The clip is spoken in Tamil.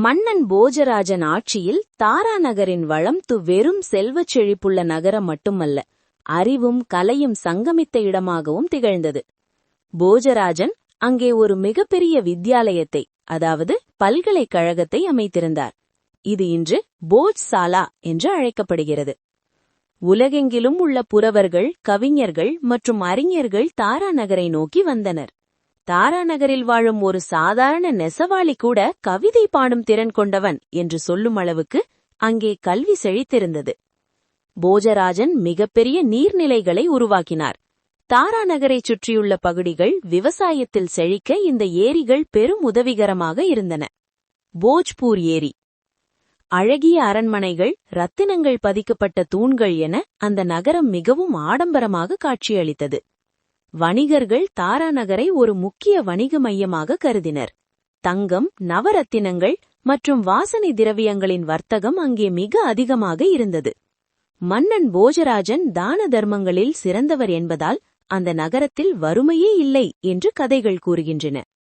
மன்னன் போஜராஜன் ஆட்சியில் தாரா நகரின் வளம் வெறும் செல்வச் செழிப்புள்ள நகரம் மட்டுமல்ல, அறிவும் கலையும் சங்கமித்த இடமாகவும் திகழ்ந்தது. போஜராஜன் அங்கே ஒரு மிகப்பெரிய வித்யாலயத்தை, அதாவது பல்கலைக்கழகத்தை அமைத்திருந்தார். இது இன்று போஜ் சாலா என்று அழைக்கப்படுகிறது. உலகெங்கிலும் உள்ள புலவர்கள், கவிஞர்கள் மற்றும் அறிஞர்கள் தாரா நகரை நோக்கி வந்தனர். தாரா நகரில் வாழும் ஒரு சாதாரண நெசவாளி கூட கவிதை பாடும் திறன் கொண்டவன் என்று சொல்லும் அளவுக்கு அங்கே கல்வி செழித்திருந்தது. போஜராஜன் மிகப்பெரிய நீர்நிலைகளை உருவாக்கினார். தாரா நகரைச் சுற்றியுள்ள பகுதிகள் விவசாயத்தில் செழிக்க இந்த ஏரிகள் பெரும் உதவிகரமாக இருந்தன. போஜ்பூர் ஏரி. அழகிய அரண்மனைகள், ரத்தினங்கள் பதிக்கப்பட்ட தூண்கள் என அந்த நகரம் மிகவும் ஆடம்பரமாக காட்சியளித்தது. வணிகர்கள் தாரா நகரை ஒரு முக்கிய வணிக மையமாக கருதினர். தங்கம், நவரத்தினங்கள் மற்றும் வாசனை திரவியங்களின் வர்த்தகம் அங்கே மிக அதிகமாக இருந்தது. மன்னன் போஜராஜன் தான தர்மங்களில் சிறந்தவர் என்பதால் அந்த நகரத்தில் வறுமையே இல்லை என்று கதைகள் கூறுகின்றன.